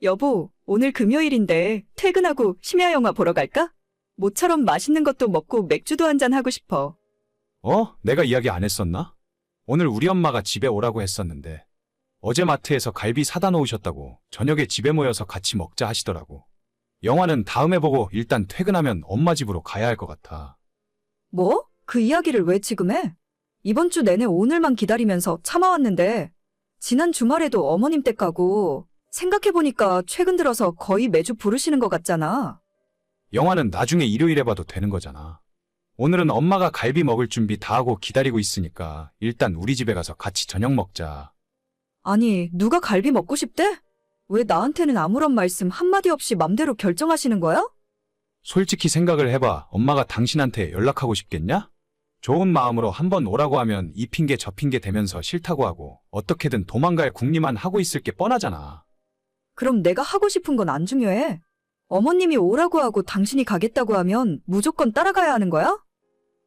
여보, 오늘 금요일인데 퇴근하고 심야 영화 보러 갈까? 모처럼 맛있는 것도 먹고 맥주도 한잔 하고 싶어. 내가 이야기 안 했었나? 오늘 우리 엄마가 집에 오라고 했었는데 어제 마트에서 갈비 사다 놓으셨다고 저녁에 집에 모여서 같이 먹자 하시더라고. 영화는 다음에 보고 일단 퇴근하면 엄마 집으로 가야 할 것 같아. 뭐? 그 이야기를 왜 지금 해? 이번 주 내내 오늘만 기다리면서 참아왔는데 지난 주말에도 어머님 댁 가고 생각해보니까 최근 들어서 거의 매주 부르시는 것 같잖아. 영화는 나중에 일요일에 봐도 되는 거잖아. 오늘은 엄마가 갈비 먹을 준비 다 하고 기다리고 있으니까 일단 우리 집에 가서 같이 저녁 먹자. 아니, 누가 갈비 먹고 싶대? 왜 나한테는 아무런 말씀 한마디 없이 맘대로 결정하시는 거야? 솔직히 생각을 해봐. 엄마가 당신한테 연락하고 싶겠냐? 좋은 마음으로 한번 오라고 하면 이 핑계 저 핑계 대면서 싫다고 하고 어떻게든 도망갈 궁리만 하고 있을 게 뻔하잖아. 그럼 내가 하고 싶은 건 안 중요해. 어머님이 오라고 하고 당신이 가겠다고 하면 무조건 따라가야 하는 거야?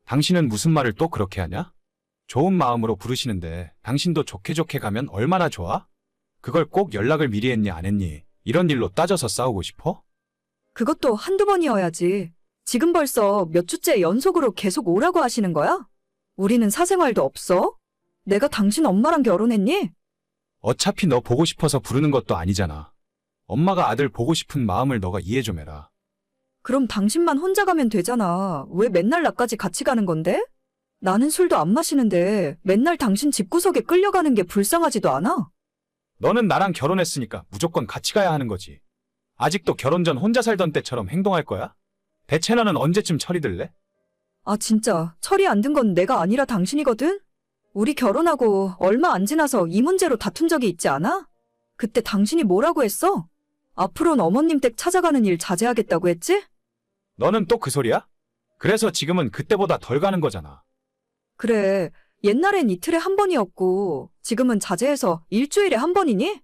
당신은 무슨 말을 또 그렇게 하냐? 좋은 마음으로 부르시는데 당신도 좋게 좋게 가면 얼마나 좋아? 그걸 꼭 연락을 미리 했니 안 했니? 이런 일로 따져서 싸우고 싶어? 그것도 한두 번이어야지. 지금 벌써 몇 주째 연속으로 계속 오라고 하시는 거야? 우리는 사생활도 없어? 내가 당신 엄마랑 결혼했니? 어차피 너 보고 싶어서 부르는 것도 아니잖아. 엄마가 아들 보고 싶은 마음을 너가 이해 좀 해라. 그럼 당신만 혼자 가면 되잖아. 왜 맨날 나까지 같이 가는 건데? 나는 술도 안 마시는데 맨날 당신 집구석에 끌려가는 게 불쌍하지도 않아? 너는 나랑 결혼했으니까 무조건 같이 가야 하는 거지. 아직도 결혼 전 혼자 살던 때처럼 행동할 거야? 대체 너는 언제쯤 철이 들래? 아, 진짜 철이 안 든 건 내가 아니라 당신이거든? 우리 결혼하고 얼마 안 지나서 이 문제로 다툰 적이 있지 않아? 그때 당신이 뭐라고 했어? 앞으로는 어머님 댁 찾아가는 일 자제하겠다고 했지? 너는 또 그 소리야? 그래서 지금은 그때보다 덜 가는 거잖아. 그래, 옛날엔 이틀에 한 번이었고 지금은 자제해서 일주일에 한 번이니?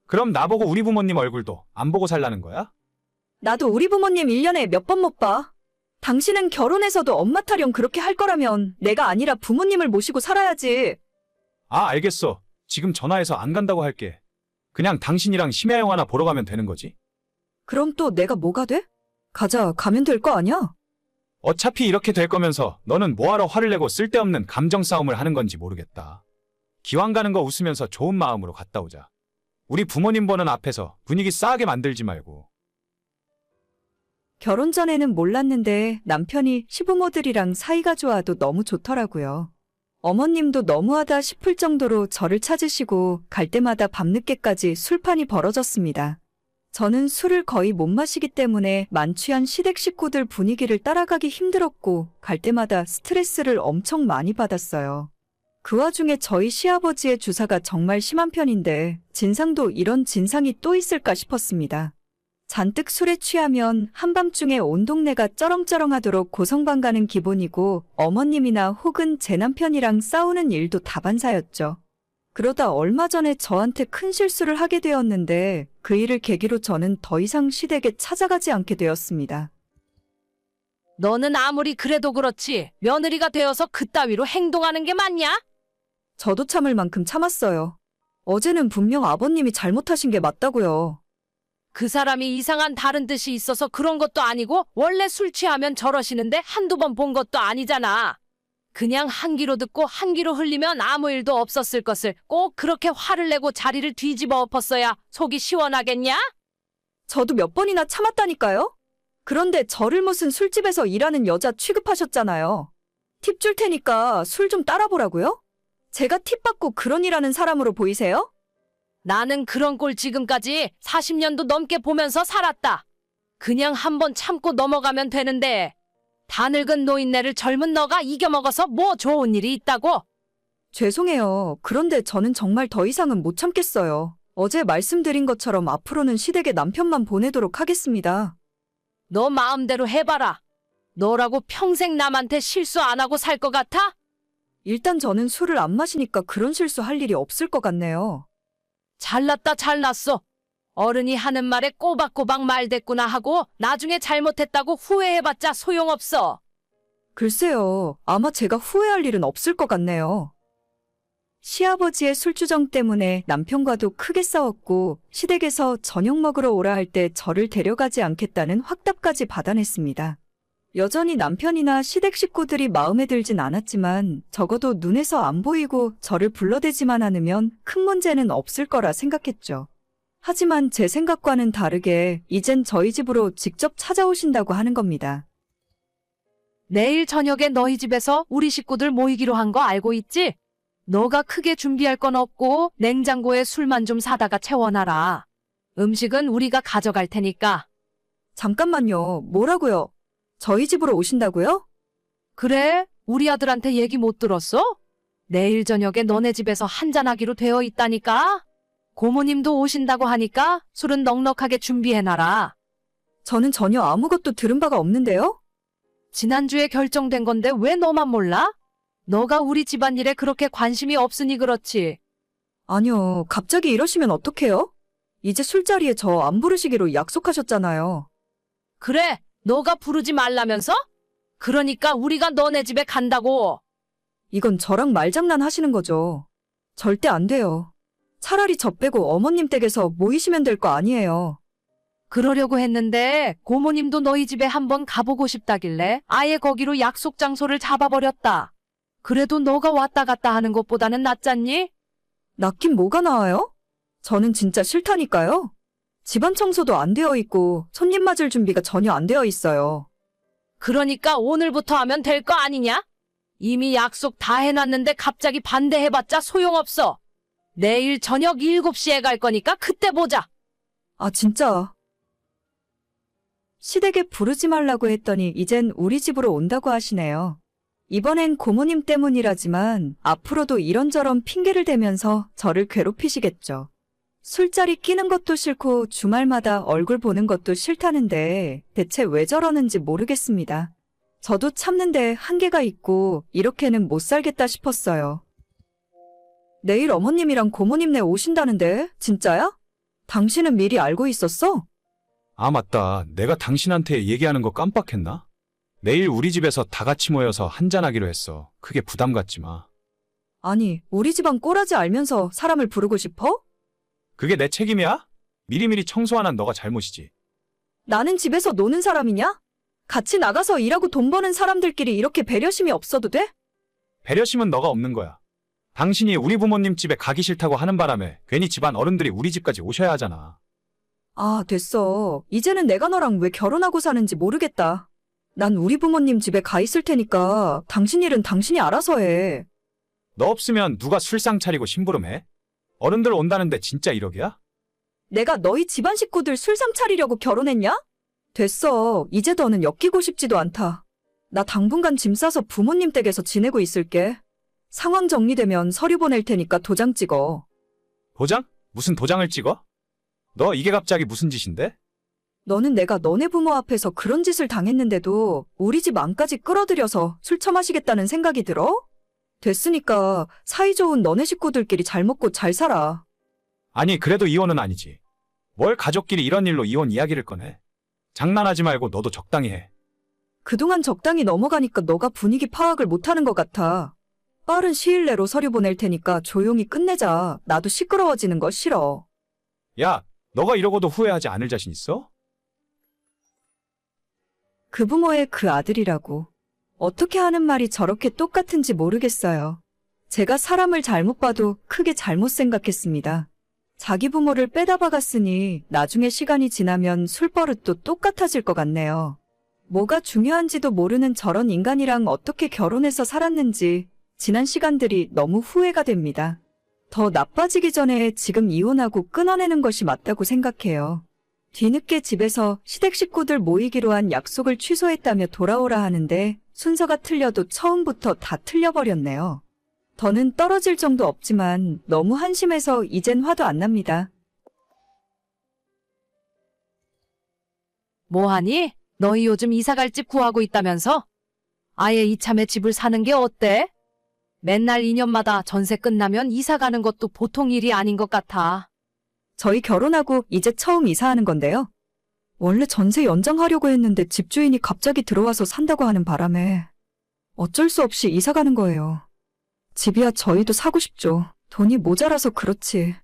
그럼 나보고 우리 부모님 얼굴도 안 보고 살라는 거야? 나도 우리 부모님 1년에 몇 번 못 봐. 당신은 결혼해서도 엄마 타령 그렇게 할 거라면 내가 아니라 부모님을 모시고 살아야지. 아, 알겠어. 지금 전화해서 안 간다고 할게. 그냥 당신이랑 심야 영화나 보러 가면 되는 거지. 그럼 또 내가 뭐가 돼? 가자, 가면 될 거 아니야? 어차피 이렇게 될 거면서 너는 뭐하러 화를 내고 쓸데없는 감정 싸움을 하는 건지 모르겠다. 기왕 가는 거 웃으면서 좋은 마음으로 갔다 오자. 우리 부모님 보는 앞에서 분위기 싸하게 만들지 말고. 결혼 전에는 몰랐는데 남편이 시부모들이랑 사이가 좋아도 너무 좋더라고요. 어머님도 너무하다 싶을 정도로 저를 찾으시고 갈 때마다 밤늦게까지 술판이 벌어졌습니다. 저는 술을 거의 못 마시기 때문에 만취한 시댁 식구들 분위기를 따라가기 힘들었고 갈 때마다 스트레스를 엄청 많이 받았어요. 그 와중에 저희 시아버지의 주사가 정말 심한 편인데 진상도 이런 진상이 또 있을까 싶었습니다. 잔뜩 술에 취하면 한밤중에 온 동네가 쩌렁쩌렁하도록 고성방 가는 기본이고 어머님이나 혹은 제 남편이랑 싸우는 일도 다반사였죠. 그러다 얼마 전에 저한테 큰 실수를 하게 되었는데 그 일을 계기로 저는 더 이상 시댁에 찾아가지 않게 되었습니다. 너는 아무리 그래도 그렇지 며느리가 되어서 그따위로 행동하는 게 맞냐? 저도 참을 만큼 참았어요. 어제는 분명 아버님이 잘못하신 게 맞다고요. 그 사람이 이상한 다른 뜻이 있어서 그런 것도 아니고 원래 술 취하면 저러시는데 한두 번 본 것도 아니잖아. 그냥 한 귀로 듣고 한 귀로 흘리면 아무 일도 없었을 것을 꼭 그렇게 화를 내고 자리를 뒤집어 엎었어야 속이 시원하겠냐? 저도 몇 번이나 참았다니까요? 그런데 저를 무슨 술집에서 일하는 여자 취급하셨잖아요. 팁 줄 테니까 술 좀 따라보라고요? 제가 팁 받고 그런 일하는 사람으로 보이세요? 나는 그런 꼴 지금까지 40년도 넘게 보면서 살았다. 그냥 한번 참고 넘어가면 되는데 다 늙은 노인네를 젊은 너가 이겨먹어서 뭐 좋은 일이 있다고? 죄송해요. 그런데 저는 정말 더 이상은 못 참겠어요. 어제 말씀드린 것처럼 앞으로는 시댁에 남편만 보내도록 하겠습니다. 너 마음대로 해봐라. 너라고 평생 남한테 실수 안 하고 살 것 같아? 일단 저는 술을 안 마시니까 그런 실수 할 일이 없을 것 같네요. 잘났다 잘났어. 어른이 하는 말에 꼬박꼬박 말댔구나 하고 나중에 잘못했다고 후회해봤자 소용없어. 글쎄요. 아마 제가 후회할 일은 없을 것 같네요. 시아버지의 술주정 때문에 남편과도 크게 싸웠고 시댁에서 저녁 먹으러 오라 할 때 저를 데려가지 않겠다는 확답까지 받아냈습니다. 여전히 남편이나 시댁 식구들이 마음에 들진 않았지만 적어도 눈에서 안 보이고 저를 불러대지만 않으면 큰 문제는 없을 거라 생각했죠. 하지만 제 생각과는 다르게 이젠 저희 집으로 직접 찾아오신다고 하는 겁니다. 내일 저녁에 너희 집에서 우리 식구들 모이기로 한 거 알고 있지? 너가 크게 준비할 건 없고 냉장고에 술만 좀 사다가 채워놔라. 음식은 우리가 가져갈 테니까. 잠깐만요. 뭐라고요? 저희 집으로 오신다고요? 그래? 우리 아들한테 얘기 못 들었어? 내일 저녁에 너네 집에서 한잔하기로 되어 있다니까? 고모님도 오신다고 하니까 술은 넉넉하게 준비해놔라. 저는 전혀 아무것도 들은 바가 없는데요? 지난주에 결정된 건데 왜 너만 몰라? 너가 우리 집안일에 그렇게 관심이 없으니 그렇지. 아니요. 갑자기 이러시면 어떡해요? 이제 술자리에 저 안 부르시기로 약속하셨잖아요. 그래, 너가 부르지 말라면서? 그러니까 우리가 너네 집에 간다고. 이건 저랑 말장난 하시는 거죠. 절대 안 돼요. 차라리 저 빼고 어머님 댁에서 모이시면 될 거 아니에요. 그러려고 했는데 고모님도 너희 집에 한번 가보고 싶다길래 아예 거기로 약속 장소를 잡아버렸다. 그래도 너가 왔다 갔다 하는 것보다는 낫잖니? 낫긴 뭐가 나아요? 저는 진짜 싫다니까요. 집안 청소도 안 되어 있고 손님 맞을 준비가 전혀 안 되어 있어요. 그러니까 오늘부터 하면 될 거 아니냐? 이미 약속 다 해놨는데 갑자기 반대해봤자 소용없어. 내일 저녁 7시에 갈 거니까 그때 보자. 아, 진짜. 시댁에 부르지 말라고 했더니 이젠 우리 집으로 온다고 하시네요. 이번엔 고모님 때문이라지만 앞으로도 이런저런 핑계를 대면서 저를 괴롭히시겠죠. 술자리 끼는 것도 싫고 주말마다 얼굴 보는 것도 싫다는데 대체 왜 저러는지 모르겠습니다. 저도 참는데 한계가 있고 이렇게는 못 살겠다 싶었어요. 내일 어머님이랑 고모님네 오신다는데 진짜야? 당신은 미리 알고 있었어? 아, 맞다. 내가 당신한테 얘기하는 거 깜빡했나? 내일 우리 집에서 다 같이 모여서 한잔하기로 했어. 크게 부담 갖지 마. 아니, 우리 집안 꼬라지 알면서 사람을 부르고 싶어? 그게 내 책임이야? 미리미리 청소 안 한 너가 잘못이지. 나는 집에서 노는 사람이냐? 같이 나가서 일하고 돈 버는 사람들끼리 이렇게 배려심이 없어도 돼? 배려심은 너가 없는 거야. 당신이 우리 부모님 집에 가기 싫다고 하는 바람에 괜히 집안 어른들이 우리 집까지 오셔야 하잖아. 아, 됐어. 이제는 내가 너랑 왜 결혼하고 사는지 모르겠다. 난 우리 부모님 집에 가 있을 테니까 당신 일은 당신이 알아서 해. 너 없으면 누가 술상 차리고 심부름해? 어른들 온다는데 진짜 이러기야? 내가 너희 집안 식구들 술상 차리려고 결혼했냐? 됐어. 이제 너는 엮이고 싶지도 않다. 나 당분간 짐 싸서 부모님 댁에서 지내고 있을게. 상황 정리되면 서류 보낼 테니까 도장 찍어. 도장? 무슨 도장을 찍어? 너 이게 갑자기 무슨 짓인데? 너는 내가 너네 부모 앞에서 그런 짓을 당했는데도 우리 집 안까지 끌어들여서 술 처마시겠다는 생각이 들어? 됐으니까 사이좋은 너네 식구들끼리 잘 먹고 잘 살아. 아니, 그래도 이혼은 아니지. 뭘 가족끼리 이런 일로 이혼 이야기를 꺼내? 장난하지 말고 너도 적당히 해. 그동안 적당히 넘어가니까 너가 분위기 파악을 못하는 것 같아. 빠른 시일 내로 서류 보낼 테니까 조용히 끝내자. 나도 시끄러워지는 거 싫어. 야, 너가 이러고도 후회하지 않을 자신 있어? 그 부모의 그 아들이라고. 어떻게 하는 말이 저렇게 똑같은지 모르겠어요. 제가 사람을 잘못 봐도 크게 잘못 생각했습니다. 자기 부모를 빼다 박았으니 나중에 시간이 지나면 술버릇도 똑같아질 것 같네요. 뭐가 중요한지도 모르는 저런 인간이랑 어떻게 결혼해서 살았는지 지난 시간들이 너무 후회가 됩니다. 더 나빠지기 전에 지금 이혼하고 끊어내는 것이 맞다고 생각해요. 뒤늦게 집에서 시댁 식구들 모이기로 한 약속을 취소했다며 돌아오라 하는데 순서가 틀려도 처음부터 다 틀려버렸네요. 더는 떨어질 정도 없지만 너무 한심해서 이젠 화도 안 납니다. 뭐하니? 너희 요즘 이사갈 집 구하고 있다면서? 아예 이참에 집을 사는 게 어때? 맨날 2년마다 전세 끝나면 이사 가는 것도 보통 일이 아닌 것 같아. 저희 결혼하고 이제 처음 이사하는 건데요. 원래 전세 연장하려고 했는데 집주인이 갑자기 들어와서 산다고 하는 바람에 어쩔 수 없이 이사 가는 거예요. 집이야 저희도 사고 싶죠. 돈이 모자라서 그렇지.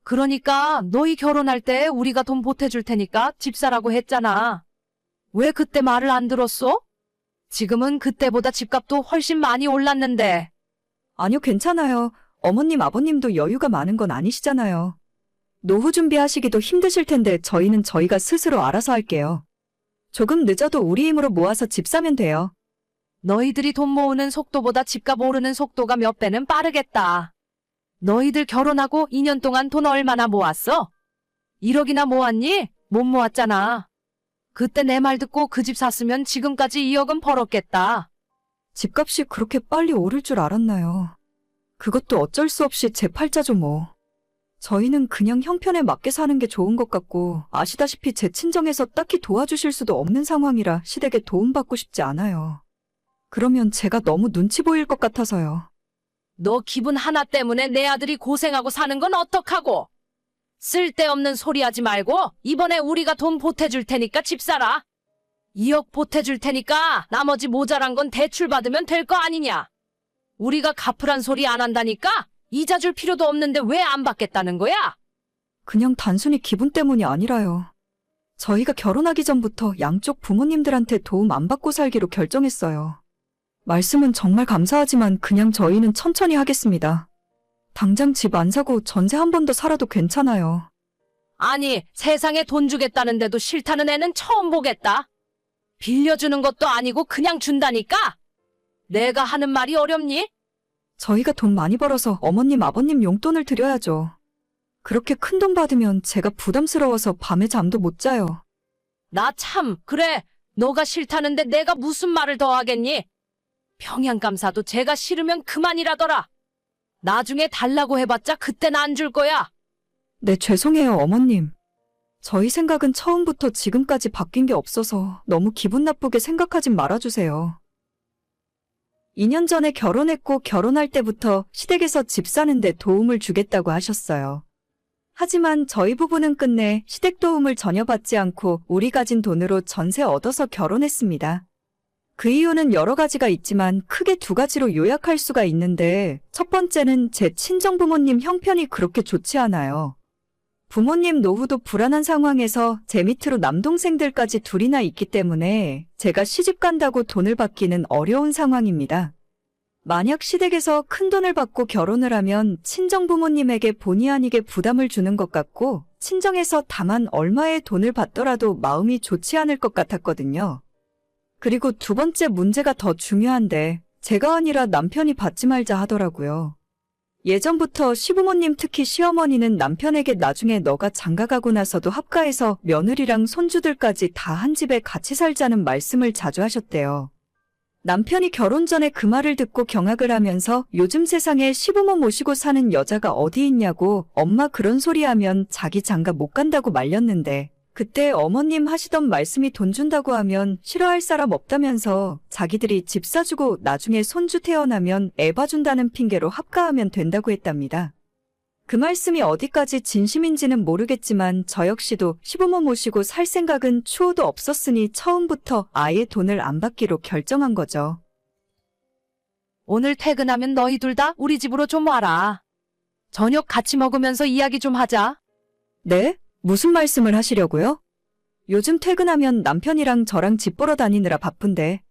그러니까 너희 결혼할 때 우리가 돈 보태줄 테니까 집 사라고 했잖아. 왜 그때 말을 안 들었어? 지금은 그때보다 집값도 훨씬 많이 올랐는데. 아니요, 괜찮아요. 어머님, 아버님도 여유가 많은 건 아니시잖아요. 노후 준비하시기도 힘드실 텐데 저희는 저희가 스스로 알아서 할게요. 조금 늦어도 우리 힘으로 모아서 집 사면 돼요. 너희들이 돈 모으는 속도보다 집값 오르는 속도가 몇 배는 빠르겠다. 너희들 결혼하고 2년 동안 돈 얼마나 모았어? 1억이나 모았니? 못 모았잖아. 그때 내 말 듣고 그 집 샀으면 지금까지 2억은 벌었겠다. 집값이 그렇게 빨리 오를 줄 알았나요? 그것도 어쩔 수 없이 제 팔자죠 뭐. 저희는 그냥 형편에 맞게 사는 게 좋은 것 같고 아시다시피 제 친정에서 딱히 도와주실 수도 없는 상황이라 시댁에 도움받고 싶지 않아요. 그러면 제가 너무 눈치 보일 것 같아서요. 너 기분 하나 때문에 내 아들이 고생하고 사는 건 어떡하고? 쓸데없는 소리 하지 말고 이번에 우리가 돈 보태줄 테니까 집 사라. 2억 보태줄 테니까 나머지 모자란 건 대출 받으면 될 거 아니냐? 우리가 갚으란 소리 안 한다니까? 이자 줄 필요도 없는데 왜 안 받겠다는 거야? 그냥 단순히 기분 때문이 아니라요. 저희가 결혼하기 전부터 양쪽 부모님들한테 도움 안 받고 살기로 결정했어요. 말씀은 정말 감사하지만 그냥 저희는 천천히 하겠습니다. 당장 집 안 사고 전세 한 번 더 살아도 괜찮아요. 아니, 세상에 돈 주겠다는데도 싫다는 애는 처음 보겠다. 빌려주는 것도 아니고 그냥 준다니까? 내가 하는 말이 어렵니? 저희가 돈 많이 벌어서 어머님, 아버님 용돈을 드려야죠. 그렇게 큰 돈 받으면 제가 부담스러워서 밤에 잠도 못 자요. 나 참, 그래. 너가 싫다는데 내가 무슨 말을 더 하겠니? 평양감사도 제가 싫으면 그만이라더라. 나중에 달라고 해봤자 그땐 안 줄 거야. 네, 죄송해요, 어머님. 저희 생각은 처음부터 지금까지 바뀐 게 없어서 너무 기분 나쁘게 생각하진 말아주세요. 2년 전에 결혼했고 결혼할 때부터 시댁에서 집 사는데 도움을 주겠다고 하셨어요. 하지만 저희 부부는 끝내 시댁 도움을 전혀 받지 않고 우리 가진 돈으로 전세 얻어서 결혼했습니다. 그 이유는 여러 가지가 있지만 크게 두 가지로 요약할 수가 있는데 첫 번째는 제 친정부모님 형편이 그렇게 좋지 않아요. 부모님 노후도 불안한 상황에서 제 밑으로 남동생들까지 둘이나 있기 때문에 제가 시집 간다고 돈을 받기는 어려운 상황입니다. 만약 시댁에서 큰 돈을 받고 결혼을 하면 친정 부모님에게 본의 아니게 부담을 주는 것 같고 친정에서 다만 얼마의 돈을 받더라도 마음이 좋지 않을 것 같았거든요. 그리고 두 번째 문제가 더 중요한데 제가 아니라 남편이 받지 말자 하더라고요. 예전부터 시부모님 특히 시어머니는 남편에게 나중에 너가 장가가고 나서도 합가해서 며느리랑 손주들까지 다 한 집에 같이 살자는 말씀을 자주 하셨대요. 남편이 결혼 전에 그 말을 듣고 경악을 하면서 요즘 세상에 시부모 모시고 사는 여자가 어디 있냐고 엄마 그런 소리 하면 자기 장가 못 간다고 말렸는데 그때 어머님 하시던 말씀이 돈 준다고 하면 싫어할 사람 없다면서 자기들이 집 사주고 나중에 손주 태어나면 애 봐준다는 핑계로 합가하면 된다고 했답니다. 그 말씀이 어디까지 진심인지는 모르겠지만 저 역시도 시부모 모시고 살 생각은 추호도 없었으니 처음부터 아예 돈을 안 받기로 결정한 거죠. 오늘 퇴근하면 너희 둘 다 우리 집으로 좀 와라. 저녁 같이 먹으면서 이야기 좀 하자. 네? 무슨 말씀을 하시려고요? 요즘 퇴근하면 남편이랑 저랑 집 보러 다니느라 바쁜데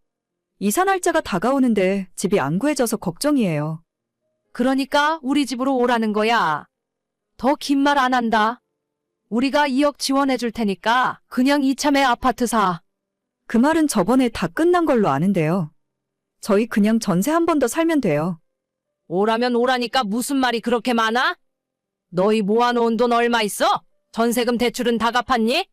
이사 날짜가 다가오는데 집이 안 구해져서 걱정이에요. 그러니까 우리 집으로 오라는 거야. 더 긴 말 안 한다. 우리가 2억 지원해 줄 테니까 그냥 이참에 아파트 사. 그 말은 저번에 다 끝난 걸로 아는데요. 저희 그냥 전세 한 번 더 살면 돼요. 오라면 오라니까 무슨 말이 그렇게 많아? 너희 모아놓은 돈 얼마 있어? 전세금 대출은 다 갚았니?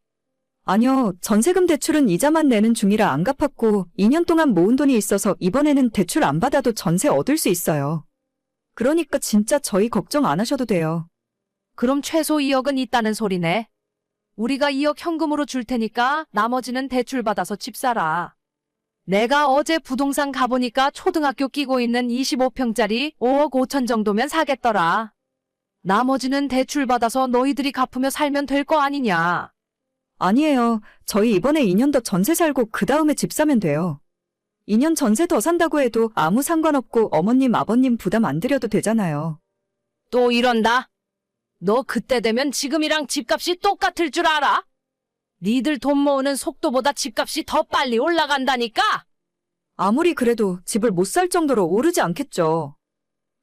아니요, 전세금 대출은 이자만 내는 중이라 안 갚았고 2년 동안 모은 돈이 있어서 이번에는 대출 안 받아도 전세 얻을 수 있어요. 그러니까 진짜 저희 걱정 안 하셔도 돼요. 그럼 최소 2억은 있다는 소리네. 우리가 2억 현금으로 줄 테니까 나머지는 대출 받아서 집 사라. 내가 어제 부동산 가보니까 초등학교 끼고 있는 25평짜리 5억 5천 정도면 사겠더라. 나머지는 대출 받아서 너희들이 갚으며 살면 될 거 아니냐. 아니에요. 저희 이번에 2년 더 전세 살고 그 다음에 집 사면 돼요. 2년 전세 더 산다고 해도 아무 상관없고 어머님 아버님 부담 안 드려도 되잖아요. 또 이런다. 너 그때 되면 지금이랑 집값이 똑같을 줄 알아? 니들 돈 모으는 속도보다 집값이 더 빨리 올라간다니까? 아무리 그래도 집을 못 살 정도로 오르지 않겠죠.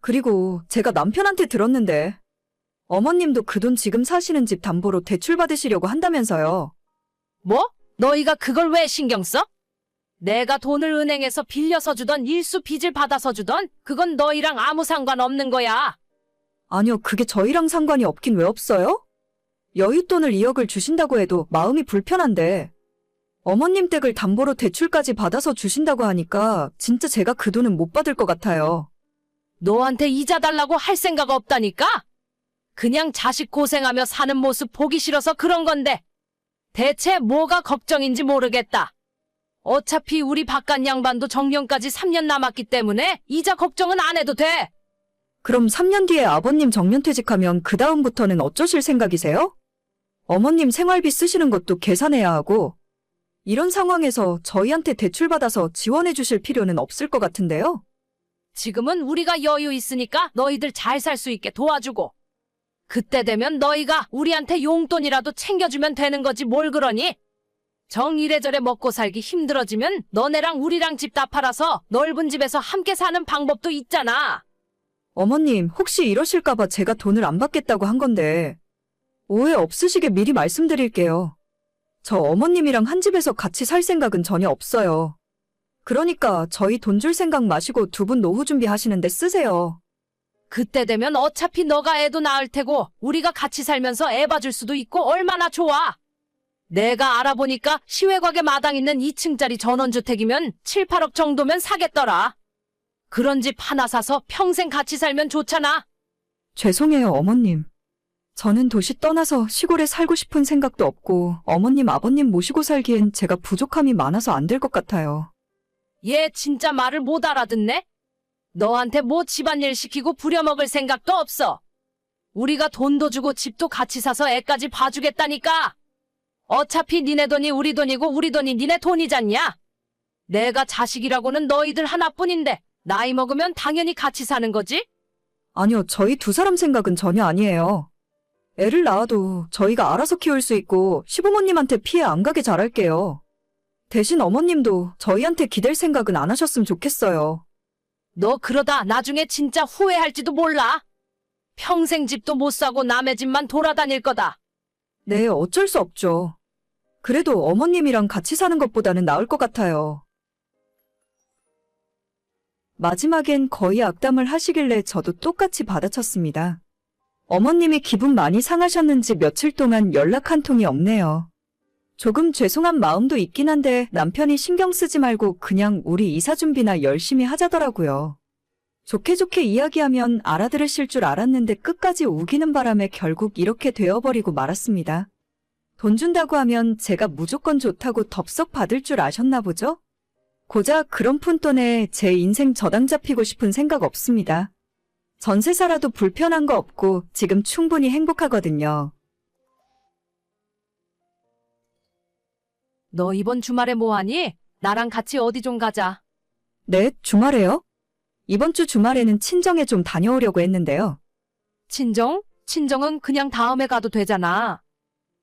그리고 제가 남편한테 들었는데 어머님도 그 돈 지금 사시는 집 담보로 대출 받으시려고 한다면서요. 뭐? 너희가 그걸 왜 신경 써? 내가 돈을 은행에서 빌려서 주던 일수 빚을 받아서 주던 그건 너희랑 아무 상관없는 거야. 아니요, 그게 저희랑 상관이 없긴 왜 없어요? 여윳돈을 2억을 주신다고 해도 마음이 불편한데 어머님 댁을 담보로 대출까지 받아서 주신다고 하니까 진짜 제가 그 돈은 못 받을 것 같아요. 너한테 이자 달라고 할 생각 없다니까? 그냥 자식 고생하며 사는 모습 보기 싫어서 그런 건데 대체 뭐가 걱정인지 모르겠다. 어차피 우리 바깥 양반도 정년까지 3년 남았기 때문에 이자 걱정은 안 해도 돼. 그럼 3년 뒤에 아버님 정년퇴직하면 그 다음부터는 어쩌실 생각이세요? 어머님 생활비 쓰시는 것도 계산해야 하고 이런 상황에서 저희한테 대출받아서 지원해 주실 필요는 없을 것 같은데요. 지금은 우리가 여유 있으니까 너희들 잘 살 수 있게 도와주고 그때 되면 너희가 우리한테 용돈이라도 챙겨주면 되는 거지 뭘 그러니? 정 이래저래 먹고 살기 힘들어지면 너네랑 우리랑 집 다 팔아서 넓은 집에서 함께 사는 방법도 있잖아. 어머님, 혹시 이러실까봐 제가 돈을 안 받겠다고 한 건데 오해 없으시게 미리 말씀드릴게요. 저 어머님이랑 한 집에서 같이 살 생각은 전혀 없어요. 그러니까 저희 돈 줄 생각 마시고 두 분 노후 준비하시는데 쓰세요. 그때 되면 어차피 너가 애도 낳을 테고 우리가 같이 살면서 애 봐줄 수도 있고 얼마나 좋아. 내가 알아보니까 시외곽에 마당 있는 2층짜리 전원주택이면 7, 8억 정도면 사겠더라. 그런 집 하나 사서 평생 같이 살면 좋잖아. 죄송해요, 어머님. 저는 도시 떠나서 시골에 살고 싶은 생각도 없고 어머님, 아버님 모시고 살기엔 제가 부족함이 많아서 안 될 것 같아요. 얘 진짜 말을 못 알아듣네? 너한테 뭐 집안일 시키고 부려먹을 생각도 없어. 우리가 돈도 주고 집도 같이 사서 애까지 봐주겠다니까. 어차피 니네 돈이 우리 돈이고 우리 돈이 니네 돈이잖냐? 내가 자식이라고는 너희들 하나뿐인데 나이 먹으면 당연히 같이 사는 거지? 아니요, 저희 두 사람 생각은 전혀 아니에요. 애를 낳아도 저희가 알아서 키울 수 있고 시부모님한테 피해 안 가게 잘할게요. 대신 어머님도 저희한테 기댈 생각은 안 하셨으면 좋겠어요. 너 그러다 나중에 진짜 후회할지도 몰라. 평생 집도 못 사고 남의 집만 돌아다닐 거다. 네, 어쩔 수 없죠. 그래도 어머님이랑 같이 사는 것보다는 나을 것 같아요. 마지막엔 거의 악담을 하시길래 저도 똑같이 받아쳤습니다. 어머님이 기분 많이 상하셨는지 며칠 동안 연락 한 통이 없네요. 조금 죄송한 마음도 있긴 한데 남편이 신경 쓰지 말고 그냥 우리 이사 준비나 열심히 하자더라고요. 좋게 좋게 이야기하면 알아들으실 줄 알았는데 끝까지 우기는 바람에 결국 이렇게 되어버리고 말았습니다. 돈 준다고 하면 제가 무조건 좋다고 덥석 받을 줄 아셨나 보죠? 고작 그런 푼돈에 제 인생 저당 잡히고 싶은 생각 없습니다. 전세 살아도 불편한 거 없고 지금 충분히 행복하거든요. 너 이번 주말에 뭐하니? 나랑 같이 어디 좀 가자. 네, 주말에요? 이번 주 주말에는 친정에 좀 다녀오려고 했는데요. 친정? 친정은 그냥 다음에 가도 되잖아.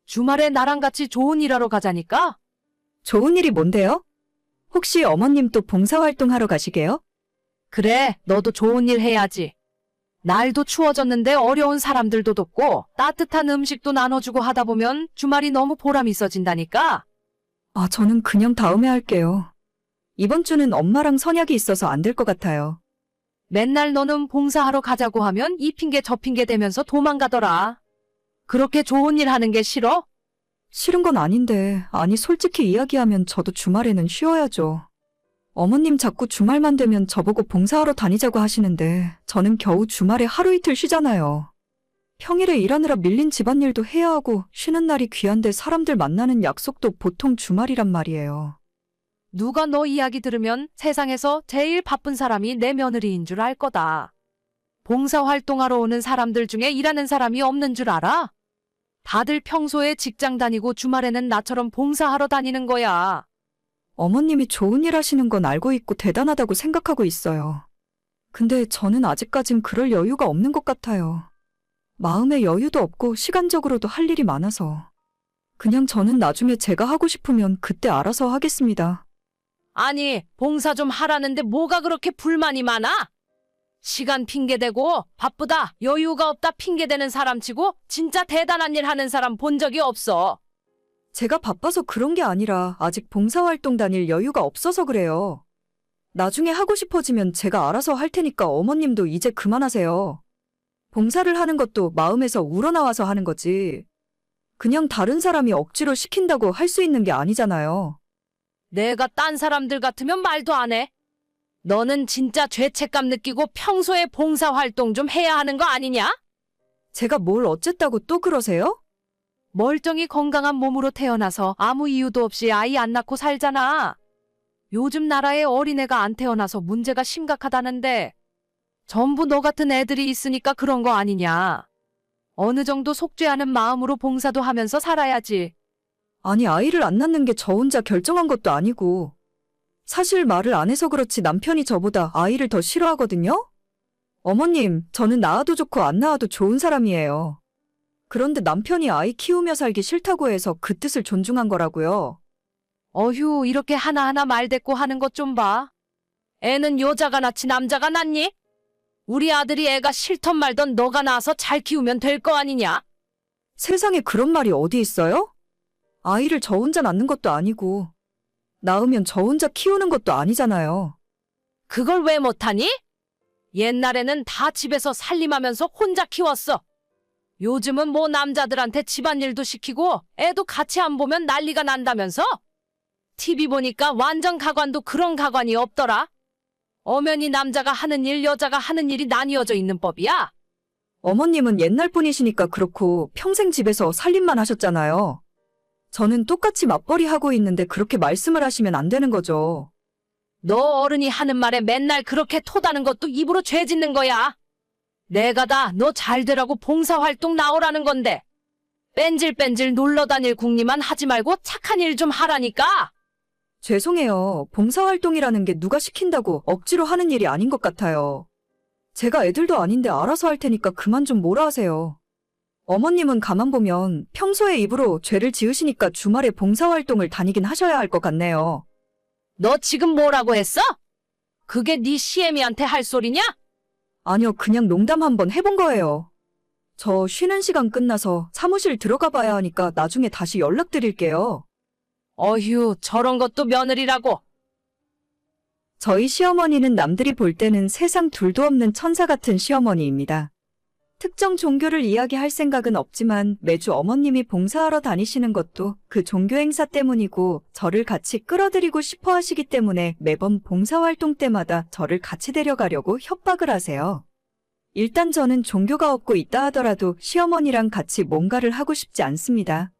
주말에 나랑 같이 좋은 일 하러 가자니까? 좋은 일이 뭔데요? 혹시 어머님 또 봉사활동 하러 가시게요? 그래, 너도 좋은 일 해야지. 날도 추워졌는데 어려운 사람들도 돕고 따뜻한 음식도 나눠주고 하다 보면 주말이 너무 보람 있어진다니까? 아, 저는 그냥 다음에 할게요. 이번 주는 엄마랑 선약이 있어서 안 될 것 같아요. 맨날 너는 봉사하러 가자고 하면 이 핑계 저 핑계 대면서 도망가더라. 그렇게 좋은 일 하는 게 싫어? 싫은 건 아닌데, 아니 솔직히 이야기하면 저도 주말에는 쉬어야죠. 어머님 자꾸 주말만 되면 저보고 봉사하러 다니자고 하시는데 저는 겨우 주말에 하루 이틀 쉬잖아요. 평일에 일하느라 밀린 집안일도 해야 하고 쉬는 날이 귀한데 사람들 만나는 약속도 보통 주말이란 말이에요. 누가 너 이야기 들으면 세상에서 제일 바쁜 사람이 내 며느리인 줄 알 거다. 봉사활동하러 오는 사람들 중에 일하는 사람이 없는 줄 알아? 다들 평소에 직장 다니고 주말에는 나처럼 봉사하러 다니는 거야. 어머님이 좋은 일 하시는 건 알고 있고 대단하다고 생각하고 있어요. 근데 저는 아직까진 그럴 여유가 없는 것 같아요. 마음의 여유도 없고 시간적으로도 할 일이 많아서. 그냥 저는 나중에 제가 하고 싶으면 그때 알아서 하겠습니다. 아니, 봉사 좀 하라는데 뭐가 그렇게 불만이 많아? 시간 핑계대고 바쁘다, 여유가 없다 핑계대는 사람 치고 진짜 대단한 일 하는 사람 본 적이 없어. 제가 바빠서 그런 게 아니라 아직 봉사활동 다닐 여유가 없어서 그래요. 나중에 하고 싶어지면 제가 알아서 할 테니까 어머님도 이제 그만하세요. 봉사를 하는 것도 마음에서 우러나와서 하는 거지. 그냥 다른 사람이 억지로 시킨다고 할 수 있는 게 아니잖아요. 내가 딴 사람들 같으면 말도 안 해. 너는 진짜 죄책감 느끼고 평소에 봉사활동 좀 해야 하는 거 아니냐? 제가 뭘 어쨌다고 또 그러세요? 멀쩡히 건강한 몸으로 태어나서 아무 이유도 없이 아이 안 낳고 살잖아. 요즘 나라에 어린애가 안 태어나서 문제가 심각하다는데 전부 너 같은 애들이 있으니까 그런 거 아니냐. 어느 정도 속죄하는 마음으로 봉사도 하면서 살아야지. 아니, 아이를 안 낳는 게 저 혼자 결정한 것도 아니고. 사실 말을 안 해서 그렇지 남편이 저보다 아이를 더 싫어하거든요? 어머님, 저는 낳아도 좋고 안 낳아도 좋은 사람이에요. 그런데 남편이 아이 키우며 살기 싫다고 해서 그 뜻을 존중한 거라고요. 어휴, 이렇게 하나하나 말대꾸 하는 것 좀 봐. 애는 여자가 낳지 남자가 낳니? 우리 아들이 애가 싫던 말던 너가 낳아서 잘 키우면 될 거 아니냐? 세상에 그런 말이 어디 있어요? 아이를 저 혼자 낳는 것도 아니고, 낳으면 저 혼자 키우는 것도 아니잖아요. 그걸 왜 못하니? 옛날에는 다 집에서 살림하면서 혼자 키웠어. 요즘은 뭐 남자들한테 집안일도 시키고 애도 같이 안 보면 난리가 난다면서? TV 보니까 완전 가관도 그런 가관이 없더라. 엄연히 남자가 하는 일, 여자가 하는 일이 나뉘어져 있는 법이야. 어머님은 옛날 분이시니까 그렇고 평생 집에서 살림만 하셨잖아요. 저는 똑같이 맞벌이 하고 있는데 그렇게 말씀을 하시면 안 되는 거죠. 너 어른이 하는 말에 맨날 그렇게 토다는 것도 입으로 죄 짓는 거야. 내가 다 너 잘 되라고 봉사활동 나오라는 건데 뺀질뺀질 놀러 다닐 궁리만 하지 말고 착한 일 좀 하라니까. 죄송해요. 봉사활동이라는 게 누가 시킨다고 억지로 하는 일이 아닌 것 같아요. 제가 애들도 아닌데 알아서 할 테니까 그만 좀 뭐라 하세요. 어머님은 가만 보면 평소에 입으로 죄를 지으시니까 주말에 봉사활동을 다니긴 하셔야 할 것 같네요. 너 지금 뭐라고 했어? 그게 네 시애미한테 할 소리냐? 아니요, 그냥 농담 한번 해본 거예요. 저 쉬는 시간 끝나서 사무실 들어가 봐야 하니까 나중에 다시 연락드릴게요. 어휴, 저런 것도 며느리라고. 저희 시어머니는 남들이 볼 때는 세상 둘도 없는 천사 같은 시어머니입니다. 특정 종교를 이야기할 생각은 없지만 매주 어머님이 봉사하러 다니시는 것도 그 종교 행사 때문이고 저를 같이 끌어들이고 싶어 하시기 때문에 매번 봉사활동 때마다 저를 같이 데려가려고 협박을 하세요. 일단 저는 종교가 없고 있다 하더라도 시어머니랑 같이 뭔가를 하고 싶지 않습니다.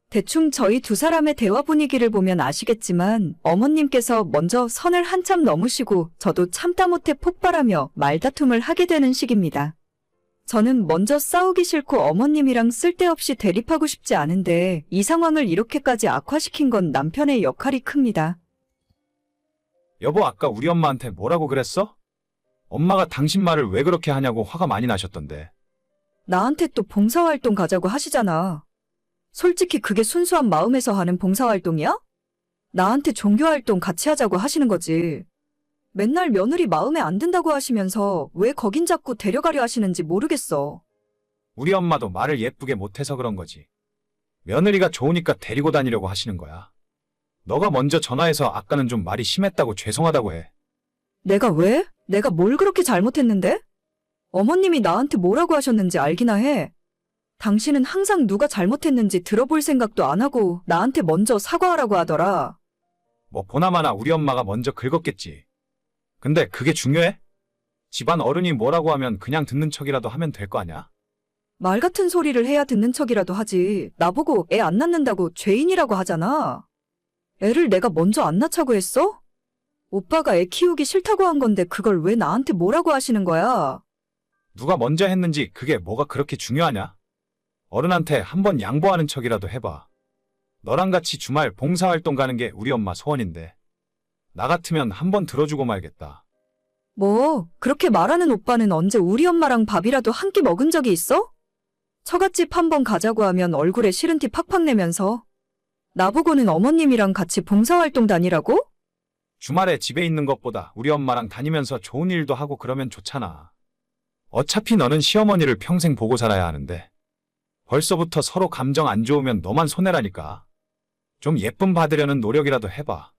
대충 저희 두 사람의 대화 분위기를 보면 아시겠지만 어머님께서 먼저 선을 한참 넘으시고 저도 참다 못해 폭발하며 말다툼을 하게 되는 식입니다. 저는 먼저 싸우기 싫고 어머님이랑 쓸데없이 대립하고 싶지 않은데 이 상황을 이렇게까지 악화시킨 건 남편의 역할이 큽니다. 여보, 아까 우리 엄마한테 뭐라고 그랬어? 엄마가 당신 말을 왜 그렇게 하냐고 화가 많이 나셨던데. 나한테 또 봉사활동 가자고 하시잖아. 솔직히 그게 순수한 마음에서 하는 봉사활동이야? 나한테 종교활동 같이 하자고 하시는 거지. 맨날 며느리 마음에 안 든다고 하시면서 왜 거긴 자꾸 데려가려 하시는지 모르겠어. 우리 엄마도 말을 예쁘게 못해서 그런 거지. 며느리가 좋으니까 데리고 다니려고 하시는 거야. 너가 먼저 전화해서 아까는 좀 말이 심했다고 죄송하다고 해. 내가 왜? 내가 뭘 그렇게 잘못했는데? 어머님이 나한테 뭐라고 하셨는지 알기나 해. 당신은 항상 누가 잘못했는지 들어볼 생각도 안 하고 나한테 먼저 사과하라고 하더라. 뭐 보나마나 우리 엄마가 먼저 긁었겠지. 근데 그게 중요해? 집안 어른이 뭐라고 하면 그냥 듣는 척이라도 하면 될 거 아냐? 말 같은 소리를 해야 듣는 척이라도 하지. 나보고 애 안 낳는다고 죄인이라고 하잖아. 애를 내가 먼저 안 낳자고 했어? 오빠가 애 키우기 싫다고 한 건데 그걸 왜 나한테 뭐라고 하시는 거야? 누가 먼저 했는지 그게 뭐가 그렇게 중요하냐? 어른한테 한번 양보하는 척이라도 해봐. 너랑 같이 주말 봉사활동 가는 게 우리 엄마 소원인데. 나 같으면 한번 들어주고 말겠다. 뭐, 그렇게 말하는 오빠는 언제 우리 엄마랑 밥이라도 한 끼 먹은 적이 있어? 처갓집 한번 가자고 하면 얼굴에 싫은 티 팍팍 내면서 나보고는 어머님이랑 같이 봉사활동 다니라고? 주말에 집에 있는 것보다 우리 엄마랑 다니면서 좋은 일도 하고 그러면 좋잖아. 어차피 너는 시어머니를 평생 보고 살아야 하는데 벌써부터 서로 감정 안 좋으면 너만 손해라니까. 좀 예쁨 받으려는 노력이라도 해봐.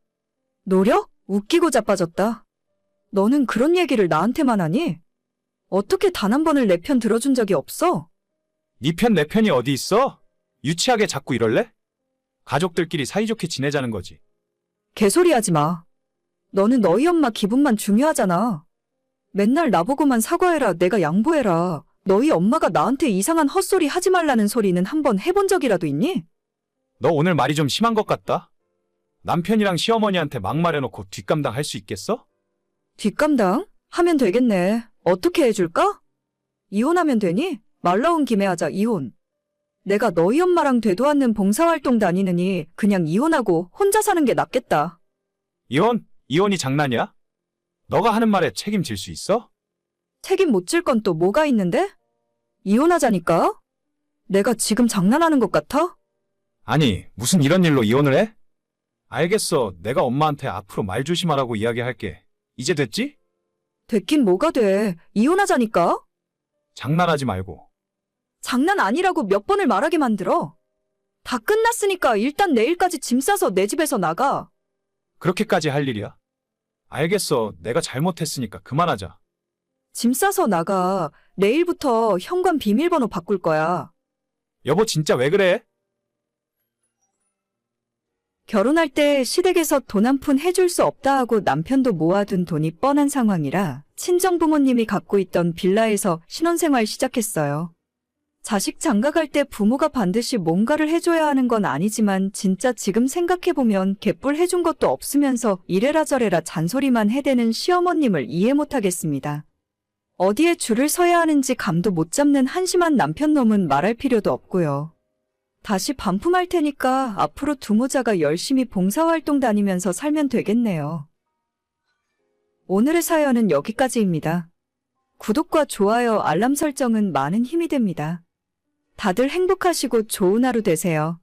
노력? 웃기고 자빠졌다. 너는 그런 얘기를 나한테만 하니? 어떻게 단 한 번을 내 편 들어준 적이 없어? 네 편 내 편이 어디 있어? 유치하게 자꾸 이럴래? 가족들끼리 사이좋게 지내자는 거지. 개소리 하지 마. 너는 너희 엄마 기분만 중요하잖아. 맨날 나보고만 사과해라, 내가 양보해라. 너희 엄마가 나한테 이상한 헛소리 하지 말라는 소리는 한 번 해본 적이라도 있니? 너 오늘 말이 좀 심한 것 같다. 남편이랑 시어머니한테 막말해놓고 뒷감당 할 수 있겠어? 뒷감당? 하면 되겠네. 어떻게 해줄까? 이혼하면 되니? 말 나온 김에 하자, 이혼. 내가 너희 엄마랑 되도 않는 봉사활동 다니느니 그냥 이혼하고 혼자 사는 게 낫겠다. 이혼? 이혼이 장난이야? 너가 하는 말에 책임질 수 있어? 책임 못 질 건 또 뭐가 있는데? 이혼하자니까? 내가 지금 장난하는 것 같아? 아니, 무슨 이런 일로 이혼을 해? 알겠어. 내가 엄마한테 앞으로 말 조심하라고 이야기할게. 이제 됐지? 됐긴 뭐가 돼. 이혼하자니까? 장난하지 말고. 장난 아니라고 몇 번을 말하게 만들어. 다 끝났으니까 일단 내일까지 짐 싸서 내 집에서 나가. 그렇게까지 할 일이야? 알겠어. 내가 잘못했으니까 그만하자. 짐 싸서 나가. 내일부터 현관 비밀번호 바꿀 거야. 여보, 진짜 왜 그래? 결혼할 때 시댁에서 돈 한 푼 해줄 수 없다 하고 남편도 모아둔 돈이 뻔한 상황이라 친정 부모님이 갖고 있던 빌라에서 신혼생활 시작했어요. 자식 장가갈 때 부모가 반드시 뭔가를 해줘야 하는 건 아니지만 진짜 지금 생각해보면 개뿔 해준 것도 없으면서 이래라 저래라 잔소리만 해대는 시어머님을 이해 못하겠습니다. 어디에 줄을 서야 하는지 감도 못 잡는 한심한 남편놈은 말할 필요도 없고요. 다시 반품할 테니까 앞으로 두모자가 열심히 봉사활동 다니면서 살면 되겠네요. 오늘의 사연은 여기까지입니다. 구독과 좋아요, 알람 설정은 많은 힘이 됩니다. 다들 행복하시고 좋은 하루 되세요.